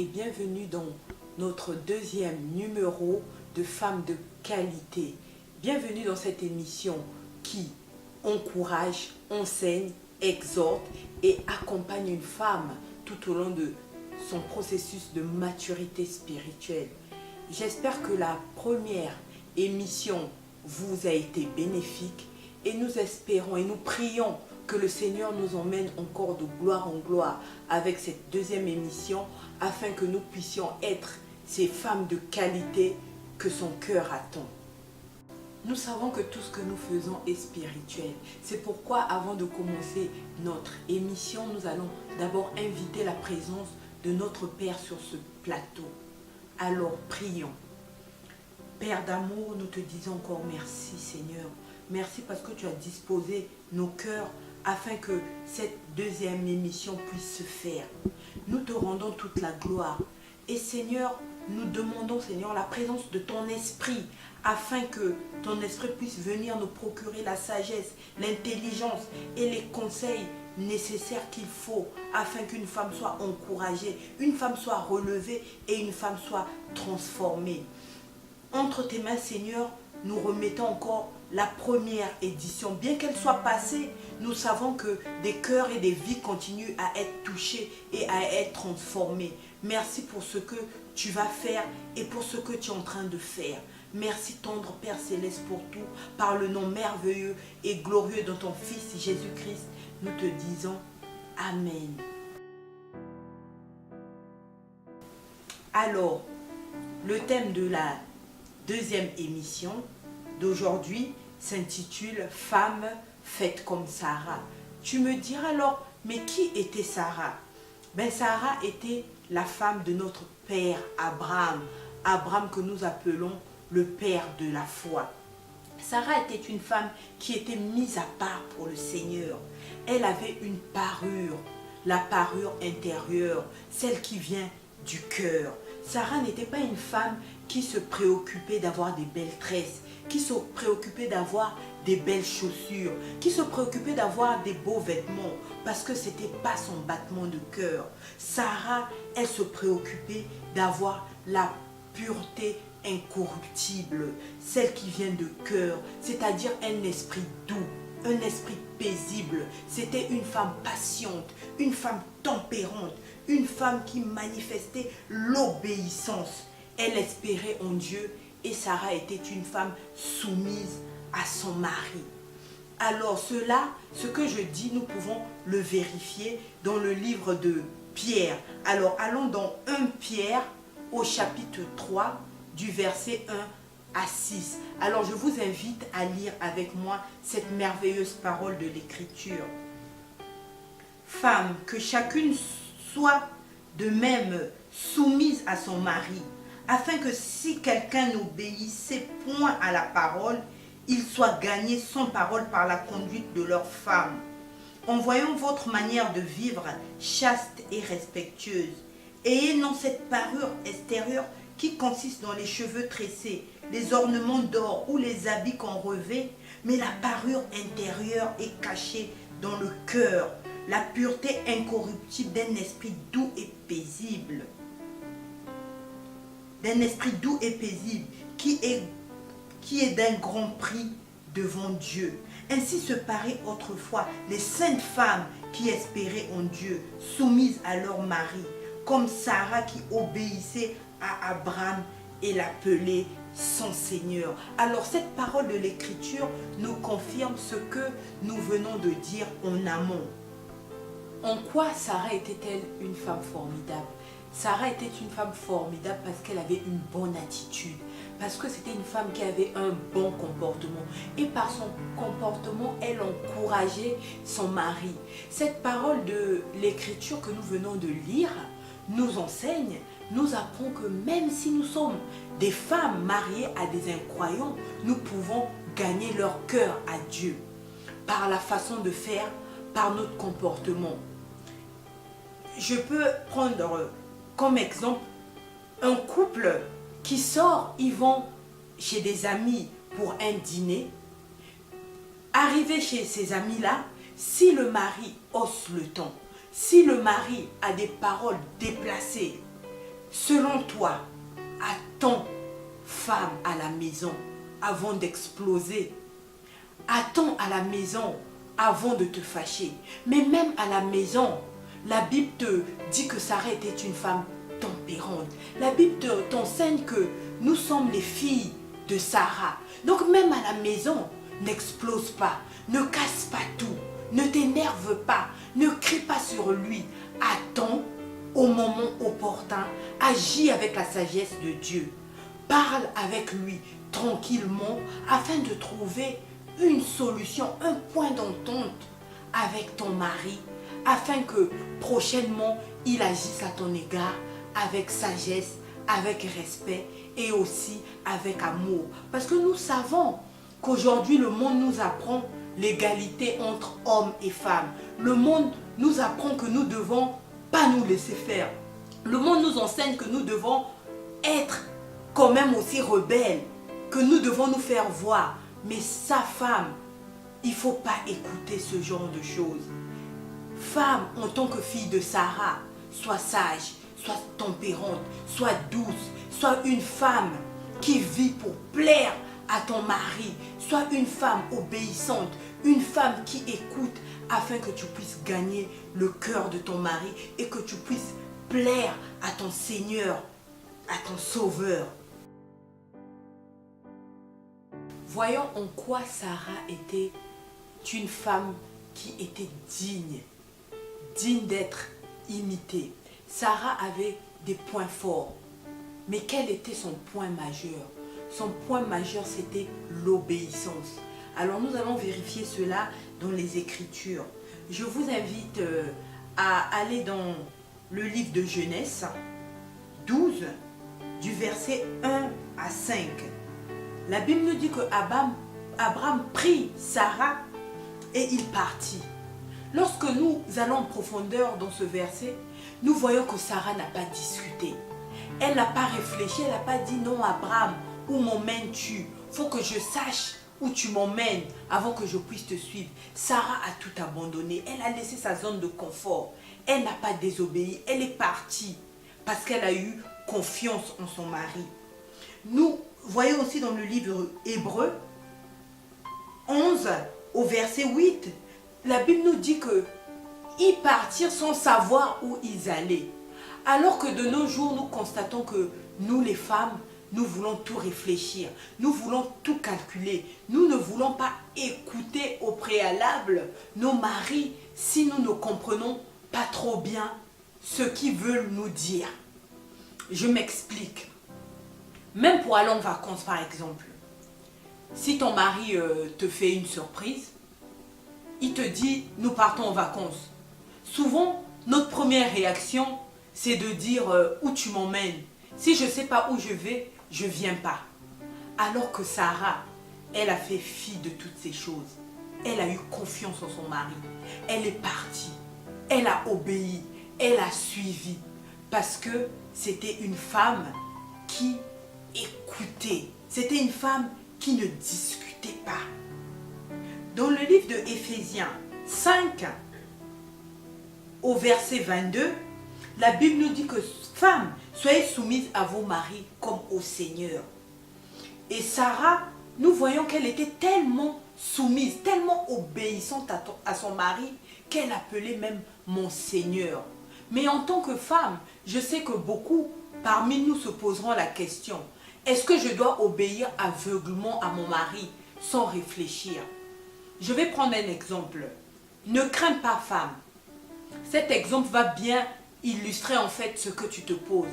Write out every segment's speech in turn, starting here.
et bienvenue dans notre deuxième numéro de Femmes de qualité. Bienvenue dans cette émission qui encourage, enseigne, exhorte et accompagne une femme tout au long de son processus de maturité spirituelle. J'espère que la première émission vous a été bénéfique et nous espérons et nous prions que le Seigneur nous emmène encore de gloire en gloire avec cette deuxième émission afin que nous puissions être ces femmes de qualité que son cœur attend. Nous savons que tout ce que nous faisons est spirituel. C'est pourquoi avant de commencer notre émission, nous allons d'abord inviter la présence de notre Père sur ce plateau. Alors prions. Père d'amour, nous te disons encore merci Seigneur. Merci parce que tu as disposé nos cœurs afin que cette deuxième émission puisse se faire. Nous te rendons toute la gloire. Et Seigneur, nous demandons Seigneur la présence de ton esprit afin que ton esprit puisse venir nous procurer la sagesse, l'intelligence et les conseils nécessaires qu'il faut afin qu'une femme soit encouragée, une femme soit relevée et une femme soit transformée. Entre tes mains Seigneur, nous remettons encore la première édition. Bien qu'elle soit passée, nous savons que des cœurs et des vies continuent à être touchés et à être transformés. Merci pour ce que tu vas faire et pour ce que tu es en train de faire. Merci tendre Père Céleste pour tout, par le nom merveilleux et glorieux de ton Fils Jésus-Christ, nous te disons Amen. Alors, le thème de la deuxième émission d'aujourd'hui s'intitule « Femme faite comme Sarah ». Tu me diras alors, mais qui était Sarah? Sarah était la femme de notre père Abraham. Abraham que nous appelons le père de la foi. Sarah était une femme qui était mise à part pour le Seigneur. Elle avait une parure, la parure intérieure, celle qui vient du cœur. Sarah n'était pas une femme qui se préoccupait d'avoir des belles tresses, qui se préoccupait d'avoir des belles chaussures, qui se préoccupait d'avoir des beaux vêtements, parce que ce n'était pas son battement de cœur. Sarah, elle se préoccupait d'avoir la pureté incorruptible, celle qui vient de cœur, c'est-à-dire un esprit doux, un esprit paisible. C'était une femme patiente, une femme tempérante, une femme qui manifestait l'obéissance. Elle espérait en Dieu et Sarah était une femme soumise à son mari. Alors ce que je dis, nous pouvons le vérifier dans le livre de Pierre. Alors allons dans 1 Pierre au chapitre 3 du verset 1 à 6. Alors je vous invite à lire avec moi cette merveilleuse parole de l'Écriture. Femme, que chacune soit de même soumise à son mari, afin que si quelqu'un n'obéissait point à la parole, il soit gagné sans parole par la conduite de leur femme. En voyant votre manière de vivre chaste et respectueuse, ayez non cette parure extérieure qui consiste dans les cheveux tressés, les ornements d'or ou les habits qu'on revêt, mais la parure intérieure est cachée dans le cœur, la pureté incorruptible d'un esprit doux et paisible. D'un esprit doux et paisible qui est d'un grand prix devant Dieu. Ainsi se paraît autrefois les saintes femmes qui espéraient en Dieu, soumises à leur mari, comme Sarah qui obéissait à Abraham et l'appelait son Seigneur. Alors cette parole de l'Écriture nous confirme ce que nous venons de dire en amont. En quoi Sarah était-elle une femme formidable? Sarah était une femme formidable parce qu'elle avait une bonne attitude, parce que c'était une femme qui avait un bon comportement et par son comportement, elle encourageait son mari. Cette parole de l'Écriture que nous venons de lire nous enseigne, nous apprend que même si nous sommes des femmes mariées à des incroyants, nous pouvons gagner leur cœur à Dieu par la façon de faire, par notre comportement. Je peux prendre comme exemple un couple qui sort, ils vont chez des amis pour un dîner. Arrivé chez ces amis-là, si le mari hausse le ton, si le mari a des paroles déplacées, Selon toi, attends femme à la maison avant d'exploser. Attends à la maison avant de te fâcher. Mais même à la maison, la Bible te dit que Sarah était une femme tempérante. La Bible t'enseigne que nous sommes les filles de Sarah. Donc même à la maison, n'explose pas, ne casse pas tout, ne t'énerve pas, ne crie pas sur lui. Attends au moment opportun, agis avec la sagesse de Dieu. Parle avec lui tranquillement afin de trouver une solution, un point d'entente avec ton mari, afin que prochainement il agisse à ton égard avec sagesse, avec respect et aussi avec amour. Parce que nous savons qu'aujourd'hui le monde nous apprend l'égalité entre hommes et femmes. Le monde nous apprend que nous ne devons pas nous laisser faire. Le monde nous enseigne que nous devons être quand même aussi rebelles, que nous devons nous faire voir. Mais sa femme, il ne faut pas écouter ce genre de choses. Femme, en tant que fille de Sarah, sois sage, sois tempérante, sois douce, sois une femme qui vit pour plaire à ton mari. Sois une femme obéissante, une femme qui écoute afin que tu puisses gagner le cœur de ton mari et que tu puisses plaire à ton Seigneur, à ton Sauveur. Voyons en quoi Sarah était une femme qui était digne d'être imitée. Sarah avait des points forts, mais quel était son point majeur? Son point majeur, c'était l'obéissance. Alors nous allons vérifier cela dans les Écritures. Je vous invite à aller dans le livre de Genèse 12, du verset 1 à 5. La Bible nous dit que Abraham prit Sarah et il partit. Lorsque nous allons en profondeur dans ce verset, nous voyons que Sarah n'a pas discuté. Elle n'a pas réfléchi, elle n'a pas dit non Abraham, où m'emmènes-tu? Il faut que je sache où tu m'emmènes avant que je puisse te suivre. Sarah a tout abandonné, elle a laissé sa zone de confort. Elle n'a pas désobéi, elle est partie parce qu'elle a eu confiance en son mari. Nous voyons aussi dans le livre Hébreu 11 au verset 8, la Bible nous dit que ils partirent sans savoir où ils allaient. Alors que de nos jours, nous constatons que nous les femmes, nous voulons tout réfléchir, nous voulons tout calculer, nous ne voulons pas écouter au préalable nos maris si nous ne comprenons pas trop bien ce qu'ils veulent nous dire. Je m'explique. Même pour aller en vacances par exemple, si ton mari te fait une surprise, il te dit nous partons en vacances. Souvent, notre première réaction, c'est de dire où tu m'emmènes. Si je ne sais pas où je vais, je ne viens pas. Alors que Sarah, elle a fait fi de toutes ces choses. Elle a eu confiance en son mari. Elle est partie. Elle a obéi. Elle a suivi. Parce que c'était une femme qui écoutait. C'était une femme qui ne discutait pas. Dans le livre de Éphésiens 5, au verset 22, la Bible nous dit que femmes, soyez soumises à vos maris comme au Seigneur. Et Sarah, nous voyons qu'elle était tellement soumise, tellement obéissante à son mari, qu'elle appelait même mon Seigneur. Mais en tant que femme, je sais que beaucoup parmi nous se poseront la question, est-ce que je dois obéir aveuglement à mon mari sans réfléchir? Je vais prendre un exemple. Ne crains pas, femme. Cet exemple va bien illustrer en fait ce que tu te poses.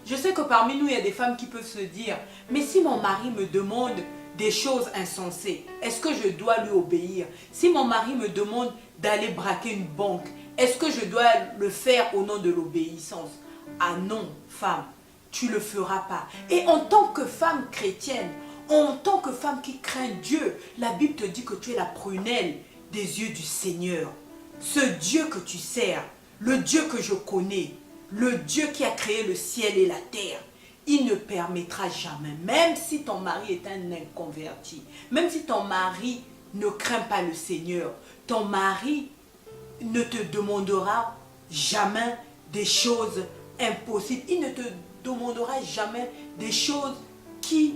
Je sais que parmi nous, il y a des femmes qui peuvent se dire, mais si mon mari me demande des choses insensées, est-ce que je dois lui obéir? Si mon mari me demande d'aller braquer une banque, est-ce que je dois le faire au nom de l'obéissance? Ah non, femme, tu ne le feras pas. Et en tant que femme chrétienne, en tant que femme qui craint Dieu, la Bible te dit que tu es la prunelle des yeux du Seigneur. Ce Dieu que tu sers, le Dieu que je connais, le Dieu qui a créé le ciel et la terre, il ne permettra jamais, même si ton mari est un inconverti, même si ton mari ne craint pas le Seigneur, ton mari ne te demandera jamais des choses impossibles. Il ne te demandera jamais des choses qui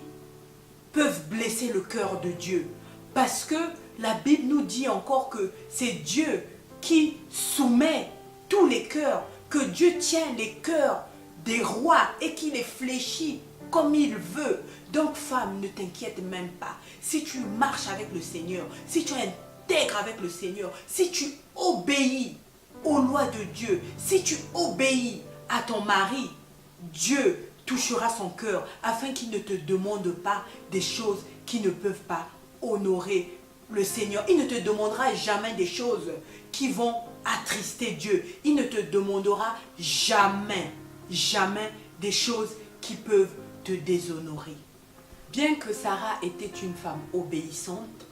peuvent blesser le cœur de Dieu. Parce que la Bible nous dit encore que c'est Dieu qui soumet tous les cœurs, que Dieu tient les cœurs des rois et qui les fléchit comme il veut. Donc femme, ne t'inquiète même pas. Si tu marches avec le Seigneur, si tu intègres avec le Seigneur, si tu obéis aux lois de Dieu, si tu obéis à ton mari, Dieu touchera son cœur afin qu'il ne te demande pas des choses qui ne peuvent pas honorer le Seigneur. Il ne te demandera jamais des choses qui vont attrister Dieu. Il ne te demandera jamais, jamais des choses qui peuvent te déshonorer. Bien que Sarah était une femme obéissante,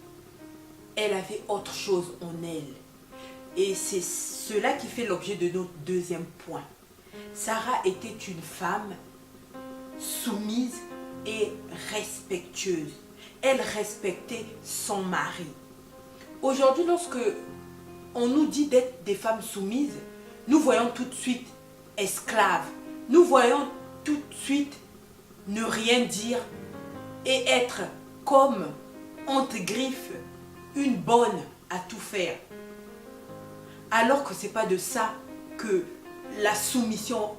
elle avait autre chose en elle. Et c'est cela qui fait l'objet de notre deuxième point. Sarah était une femme soumise et respectueuse. Elle respectait son mari. Aujourd'hui, lorsque on nous dit d'être des femmes soumises, nous voyons tout de suite esclaves. Nous voyons tout de suite ne rien dire et être comme, entre griffes, une bonne à tout faire. Alors que ce n'est pas de ça que la soumission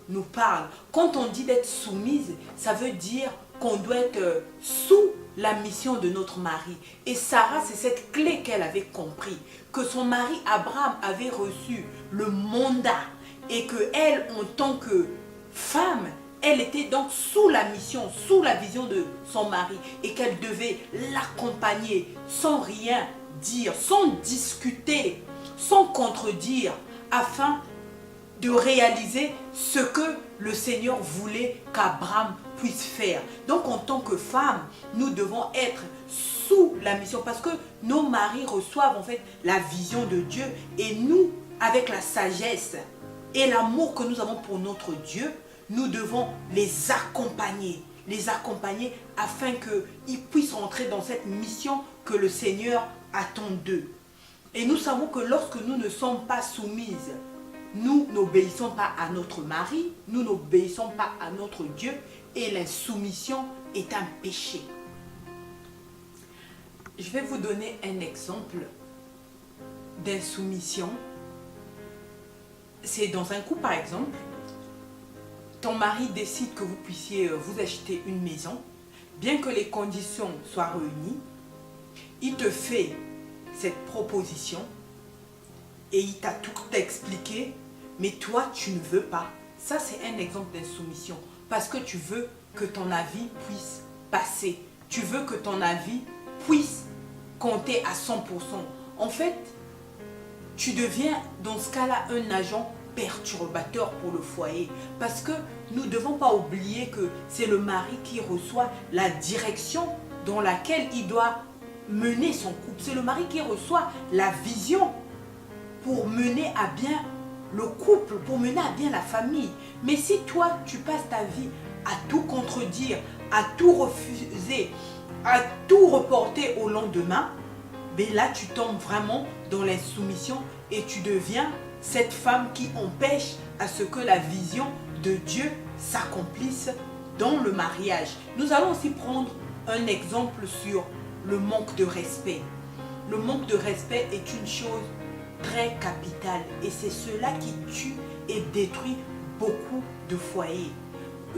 nous parle. Quand on dit d'être soumise, ça veut dire qu'on doit être sous la mission de notre mari. Et Sarah, c'est cette clé qu'elle avait compris, que son mari Abraham avait reçu le mandat et qu'elle, en tant que femme, elle était donc sous la mission, sous la vision de son mari et qu'elle devait l'accompagner sans rien dire, sans discuter, sans contredire, afin de réaliser ce que le Seigneur voulait qu'Abraham puisse faire. Donc en tant que femme, nous devons être sous la mission parce que nos maris reçoivent en fait la vision de Dieu et nous, avec la sagesse et l'amour que nous avons pour notre Dieu, nous devons les accompagner afin qu'ils puissent rentrer dans cette mission que le Seigneur attend d'eux. Et nous savons que lorsque nous ne sommes pas soumises, nous n'obéissons pas à notre mari, nous n'obéissons pas à notre Dieu et l'insoumission est un péché. Je vais vous donner un exemple d'insoumission. C'est dans un couple par exemple, ton mari décide que vous puissiez vous acheter une maison, bien que les conditions soient réunies, il te fait cette proposition et il t'a tout expliqué, mais toi tu ne veux pas. Ça c'est un exemple d'insoumission parce que tu veux que ton avis puisse passer. Tu veux que ton avis puisse compter à 100%. En fait, tu deviens dans ce cas-là un agent perturbateur pour le foyer. Parce que nous ne devons pas oublier que c'est le mari qui reçoit la direction dans laquelle il doit mener son couple. C'est le mari qui reçoit la vision pour mener à bien le couple, pour mener à bien la famille. Mais si toi, tu passes ta vie à tout contredire, à tout refuser, à tout reporter au lendemain, ben là, tu tombes vraiment dans l'insoumission et tu deviens cette femme qui empêche à ce que la vision de Dieu s'accomplisse dans le mariage. Nous allons aussi prendre un exemple sur le manque de respect. Le manque de respect est une chose très capitale et c'est cela qui tue et détruit beaucoup de foyers.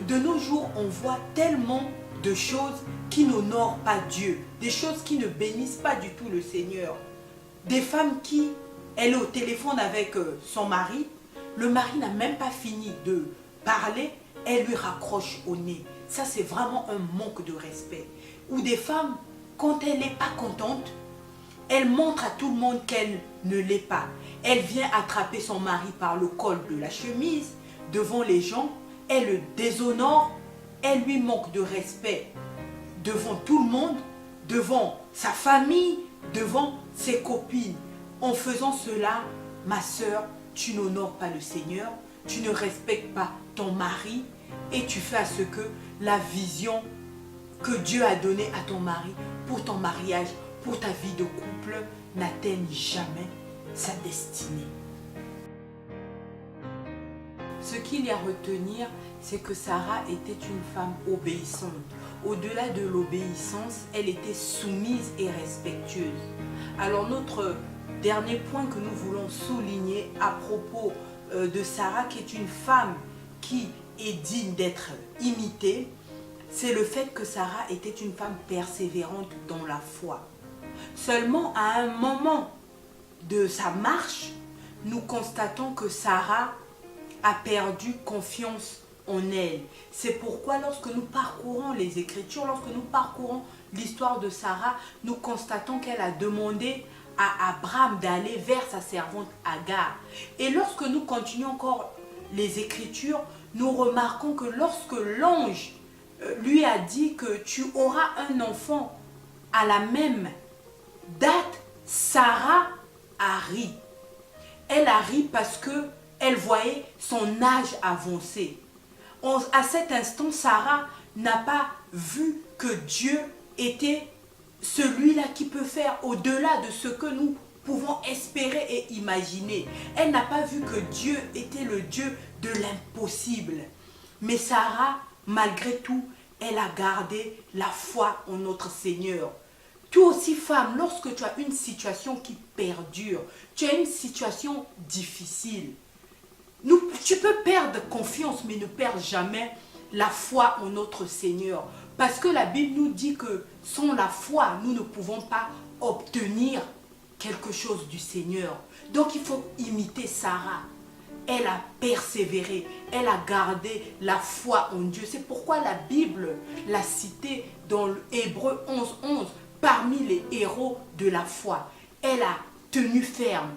De nos jours, on voit tellement de choses qui n'honorent pas Dieu, des choses qui ne bénissent pas du tout le Seigneur. Des femmes qui, elle est au téléphone avec son mari, le mari n'a même pas fini de parler, elle lui raccroche au nez. Ça, c'est vraiment un manque de respect. Ou des femmes, quand elle n'est pas contente, elle montre à tout le monde qu'elle ne l'est pas. Elle vient attraper son mari par le col de la chemise devant les gens, elle le déshonore, elle lui manque de respect devant tout le monde, devant sa famille, devant ses copines. En faisant cela, ma sœur, tu n'honores pas le Seigneur, tu ne respectes pas ton mari et tu fais à ce que la vision que Dieu a donnée à ton mari pour ton mariage, pour ta vie de couple, n'atteigne jamais sa destinée. Ce qu'il y a à retenir, c'est que Sarah était une femme obéissante. Au-delà de l'obéissance, elle était soumise et respectueuse. Alors notre dernier point que nous voulons souligner à propos de Sarah, qui est une femme qui est digne d'être imitée, c'est le fait que Sarah était une femme persévérante dans la foi. Seulement à un moment de sa marche, nous constatons que Sarah a perdu confiance en elle. C'est pourquoi lorsque nous parcourons les Écritures, lorsque nous parcourons l'histoire de Sarah, nous constatons qu'elle a demandé à Abraham d'aller vers sa servante Agar. Et lorsque nous continuons encore les Écritures, nous remarquons que lorsque l'ange lui a dit que tu auras un enfant à la même date, Sarah a ri. Elle a ri parce que elle voyait son âge avancer. À cet instant, Sarah n'a pas vu que Dieu était celui-là qui peut faire au-delà de ce que nous pouvons espérer et imaginer. Elle n'a pas vu que Dieu était le Dieu de l'impossible. Mais Sarah, malgré tout, elle a gardé la foi en notre Seigneur. Toi aussi, femme, lorsque tu as une situation qui perdure, tu as une situation difficile, tu peux perdre confiance, mais ne perds jamais la foi en notre Seigneur. Parce que la Bible nous dit que sans la foi, nous ne pouvons pas obtenir quelque chose du Seigneur. Donc il faut imiter Sarah. Elle a persévéré, elle a gardé la foi en Dieu. C'est pourquoi la Bible l'a citée dans Hébreux 11:11, parmi les héros de la foi. Elle a tenu ferme.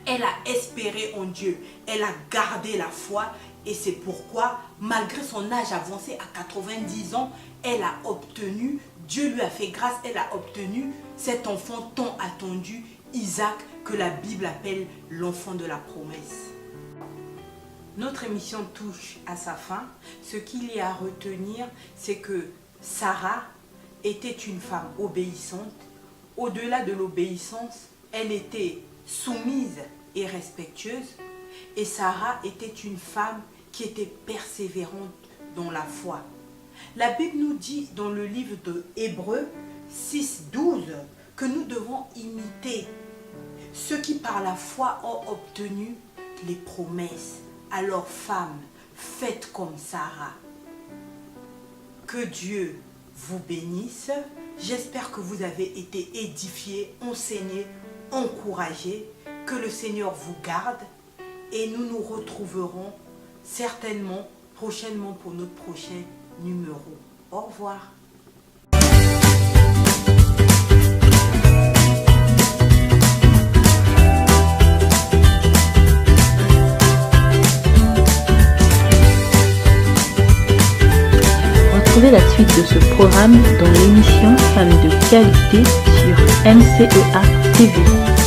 Elle a espéré en Dieu, elle a gardé la foi et c'est pourquoi, malgré son âge avancé à 90 ans, elle a obtenu, Dieu lui a fait grâce, elle a obtenu cet enfant tant attendu, Isaac, que la Bible appelle l'enfant de la promesse. Notre émission touche à sa fin. Ce qu'il y a à retenir, c'est que Sarah était une femme obéissante. Au-delà de l'obéissance, elle était soumise et respectueuse, et Sarah était une femme qui était persévérante dans la foi. La Bible nous dit dans le livre de Hébreux 6:12 que nous devons imiter ceux qui par la foi ont obtenu les promesses. Alors femmes, faites comme Sarah. Que Dieu vous bénisse. J'espère que vous avez été édifiés, enseignés, encouragés. Que le Seigneur vous garde et nous nous retrouverons certainement prochainement pour notre prochain numéro. Au revoir. Retrouvez la suite de ce programme dans l'émission Femmes de qualité sur MCEA TV.